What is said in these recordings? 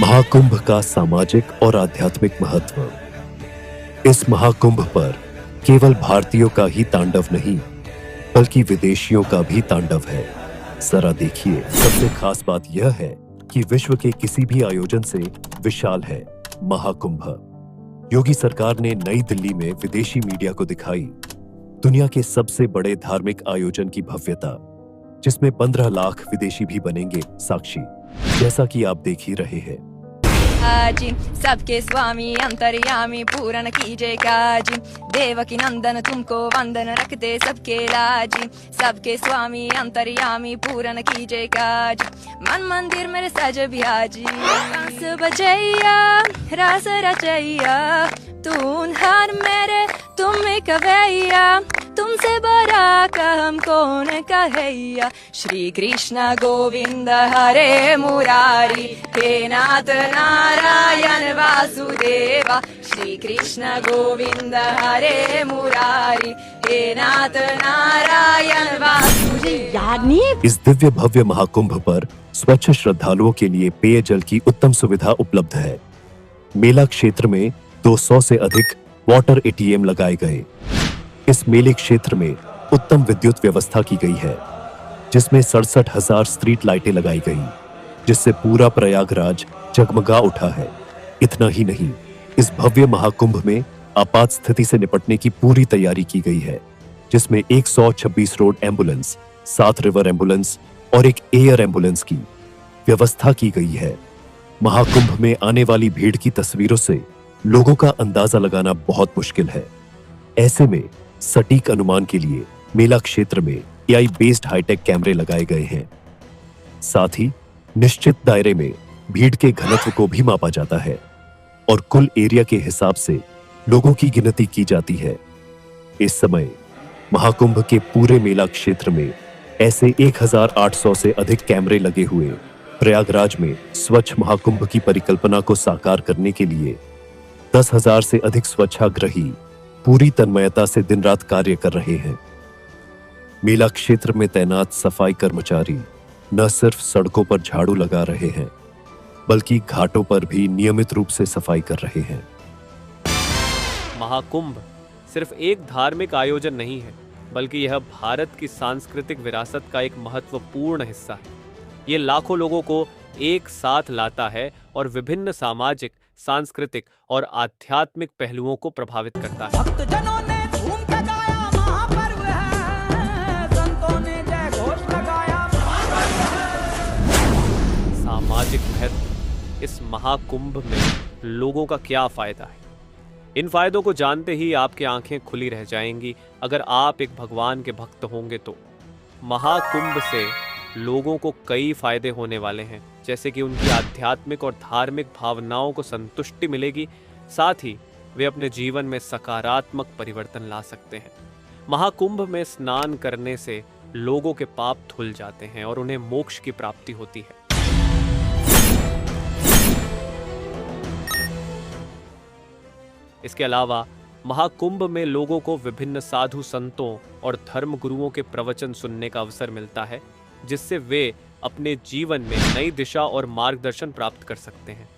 महाकुंभ का सामाजिक और आध्यात्मिक महत्व। इस महाकुंभ पर केवल भारतीयों का ही तांडव नहीं, बल्कि विदेशियों का भी तांडव है। जरा देखिए, सबसे खास बात यह है कि विश्व के किसी भी आयोजन से विशाल है महाकुंभ। योगी सरकार ने नई दिल्ली में विदेशी मीडिया को दिखाई दुनिया के सबसे बड़े धार्मिक आयोजन की भव्यता, जिसमें 15 लाख विदेशी भी बनेंगे साक्षी, जैसा कि आप देख ही रहे हैं। जी सबके स्वामी अंतर्यामी पूर्ण कीजिए काजी, देवकी नंदन तुमको वंदन रखते सबके लाजी। सबके स्वामी अंतर्यामी पूर्ण कीजिए काजी, मन मंदिर मेरे सज बिहाजी। रास बजैया रास रचैया, तून हर मेरे तुम कवैया, तुमसे बड़ा का हम कौन कहैया। श्री कृष्ण गोविंद हरे मुरारी, हे नाथ नारायण वासुदेवा। श्री कृष्ण गोविंद हरे मुरारी, हे नाथ नारायण वासुदेवा। इस दिव्य भव्य महाकुंभ पर स्वच्छ श्रद्धालुओं के लिए पेयजल की उत्तम सुविधा उपलब्ध है। मेला क्षेत्र में 200 से अधिक वाटर एटीएम लगाए गए। इस मेले क्षेत्र में उत्तम विद्युत व्यवस्था की गई है, जिसमें 67,000 स्ट्रीट लाइटें लगाई गई, जिससे पूरा प्रयागराज जगमगा उठा है। इतना ही नहीं, इस भव्य महाकुंभ में आपात स्थिति से निपटने की पूरी तैयारी की गई है, जिसमें 126 रोड एम्बुलेंस, 7 रिवर एम्बुलेंस और एक एयर एम्बुलेंस की व्यवस्था की गई है। महाकुंभ में आने वाली भीड़ की तस्वीरों से लोगों का अंदाजा लगाना बहुत मुश्किल है। ऐसे में सटीक अनुमान के लिए मेला क्षेत्र में एआई बेस्ड हाईटेक कैमरे लगाए गए हैं। साथ ही निश्चित दायरे में भीड़ के घनत्व को भी मापा जाता है और कुल एरिया के हिसाब से लोगों की गिनती की जाती है। इस समय महाकुंभ के पूरे मेला क्षेत्र में ऐसे 1800 से अधिक कैमरे लगे हुए प्रयागराज में स्वच्छ महाकुंभ की परिकल्पना को साकार करने के लिए 10,000 से अधिक स्वच्छाग्रही पूरी तन्मयता से दिन रात कार्य कर रहे हैं। मेला क्षेत्र में तैनात सफाई कर्मचारी न सिर्फ सड़कों पर झाड़ू लगा रहे हैं, बल्कि घाटों पर भी नियमित रूप से सफाई कर रहे हैं। महाकुंभ सिर्फ एक धार्मिक आयोजन नहीं है, बल्कि यह भारत की सांस्कृतिक विरासत का एक महत्वपूर्ण हिस्सा है। ये लाखों लोगों को एक साथ लाता है और विभिन्न सामाजिक, सांस्कृतिक और आध्यात्मिक पहलुओं को प्रभावित करता है। भक्तजनों ने झूम के गाया महापर्व है, संतों ने जय घोष लगाया सामाजिक महत्व। इस महाकुंभ में लोगों का क्या फायदा है? इन फायदों को जानते ही आपकी आंखें खुली रह जाएंगी अगर आप एक भगवान के भक्त होंगे तो। महाकुंभ से लोगों को कई फायदे होने वाले हैं, जैसे कि उनकी आध्यात्मिक और धार्मिक भावनाओं को संतुष्टि मिलेगी, साथ ही वे अपने जीवन में सकारात्मक परिवर्तन ला सकते हैं। महाकुंभ में स्नान करने से लोगों के पाप धुल जाते हैं और उन्हें मोक्ष की प्राप्ति होती है। इसके अलावा महाकुंभ में लोगों को विभिन्न साधु संतों और धर्म गुरुओं के प्रवचन सुनने का अवसर मिलता है, जिससे वे अपने जीवन में नई दिशा और मार्गदर्शन प्राप्त कर सकते हैं।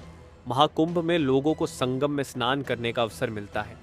महाकुंभ में लोगों को संगम में स्नान करने का अवसर मिलता है,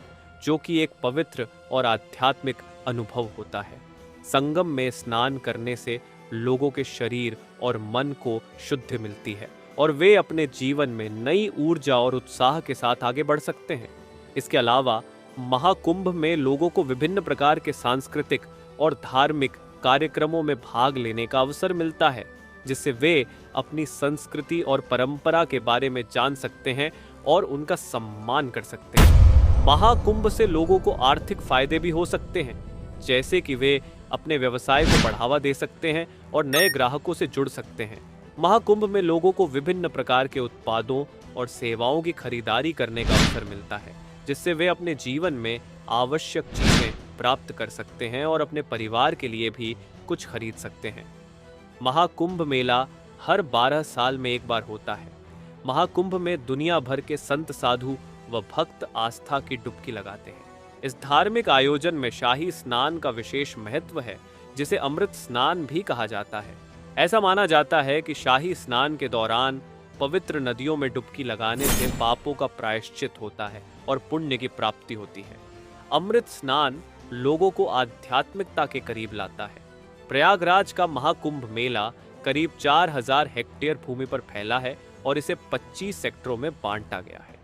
जो कि एक पवित्र और आध्यात्मिक अनुभव होता है। संगम में स्नान करने से लोगों के शरीर और मन को शुद्धि मिलती है और वे अपने जीवन में नई ऊर्जा और उत्साह के साथ आगे बढ़ सकते हैं। इसके अलावा महाकुंभ में लोगों को विभिन्न प्रकार के सांस्कृतिक और धार्मिक कार्यक्रमों में भाग लेने का अवसर मिलता है, जिससे वे अपनी संस्कृति और परंपरा के बारे में जान सकते हैं और उनका सम्मान कर सकते हैं। महाकुंभ से लोगों को आर्थिक फायदे भी हो सकते हैं, जैसे कि वे अपने व्यवसाय को बढ़ावा दे सकते हैं और नए ग्राहकों से जुड़ सकते हैं। महाकुंभ में लोगों को विभिन्न प्रकार के उत्पादों और सेवाओं की खरीदारी करने का अवसर मिलता है, जिससे वे अपने जीवन में आवश्यक चीजें प्राप्त कर सकते हैं और अपने परिवार के लिए भी कुछ खरीद सकते हैं। महाकुंभ मेला हर 12 साल में एक बार होता है। महाकुंभ में दुनिया भर के संत, साधु व भक्त आस्था की डुबकी लगाते हैं। इस धार्मिक आयोजन में शाही स्नान का विशेष महत्व है, जिसे अमृत स्नान भी कहा जाता है। ऐसा माना जाता है कि शाही स्नान के दौरान पवित्र नदियों में डुबकी लगाने से पापों का प्रायश्चित होता है और पुण्य की प्राप्ति होती है। अमृत स्नान लोगों को आध्यात्मिकता के करीब लाता है। प्रयागराज का महाकुंभ मेला करीब 4000 हेक्टेयर भूमि पर फैला है और इसे 25 सेक्टरों में बांटा गया है।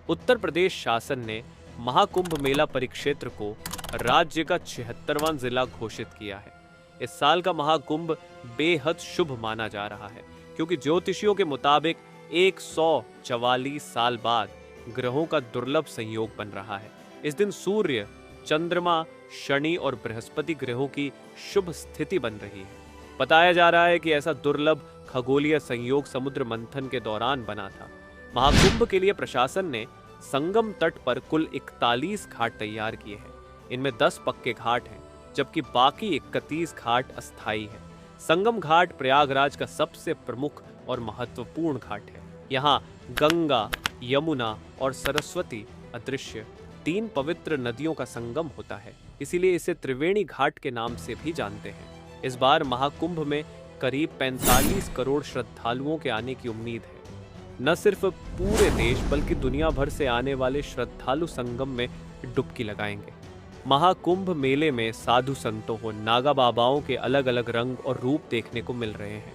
उत्तर प्रदेश शासन ने महाकुंभ मेला परिक्षेत्र को राज्य का 76वां जिला घोषित किया है। इस साल का महाकुंभ बेहद शुभ माना जा रहा है क्योंकि ज्योतिषियों के मुताबिक 144 साल बाद ग्रहों का दुर्लभ संयोग बन रहा है। इस दिन सूर्य, चंद्रमा, शनि और बृहस्पति ग्रहों की शुभ स्थिति बन रही है। बताया जा रहा है कि ऐसा दुर्लभ खगोलीय संयोग समुद्र मंथन के दौरान बना था। महाकुंभ के लिए प्रशासन ने संगम तट पर कुल 41 घाट तैयार किए हैं। इनमें 10 पक्के घाट हैं जबकि बाकी 31 घाट अस्थायी हैं। संगम घाट प्रयागराज का सबसे प्रमुख और महत्वपूर्ण घाट है। यहाँ गंगा, यमुना और सरस्वती अदृश्य 3 पवित्र नदियों का संगम होता है, इसीलिए इसे त्रिवेणी घाट के नाम से भी जानते हैं। इस बार महाकुंभ में करीब 45 करोड़ श्रद्धालुओं के आने की उम्मीद है। न सिर्फ पूरे देश बल्कि दुनिया भर से आने वाले श्रद्धालु संगम में डुबकी लगाएंगे। महाकुंभ मेले में साधु संतों को नागा बाबाओं के अलग अलग रंग और रूप देखने को मिल रहे हैं।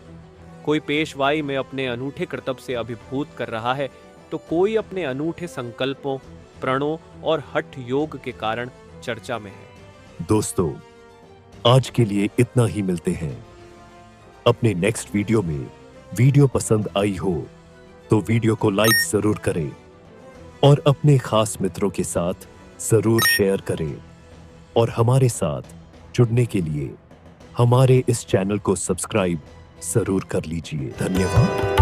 कोई पेशवाई में अपने अनूठे कर्तव्य से अभिभूत कर रहा है तो कोई अपने अनूठे संकल्पों, प्रणों और हठ योग के कारण चर्चा में है। दोस्तों, आज के लिए इतना ही। मिलते हैं अपने नेक्स्ट वीडियो में। वीडियो पसंद आई हो तो वीडियो को लाइक जरूर करें और अपने खास मित्रों के साथ जरूर शेयर करें और हमारे साथ जुड़ने के लिए हमारे इस चैनल को सब्सक्राइब जरूर कर लीजिए। धन्यवाद।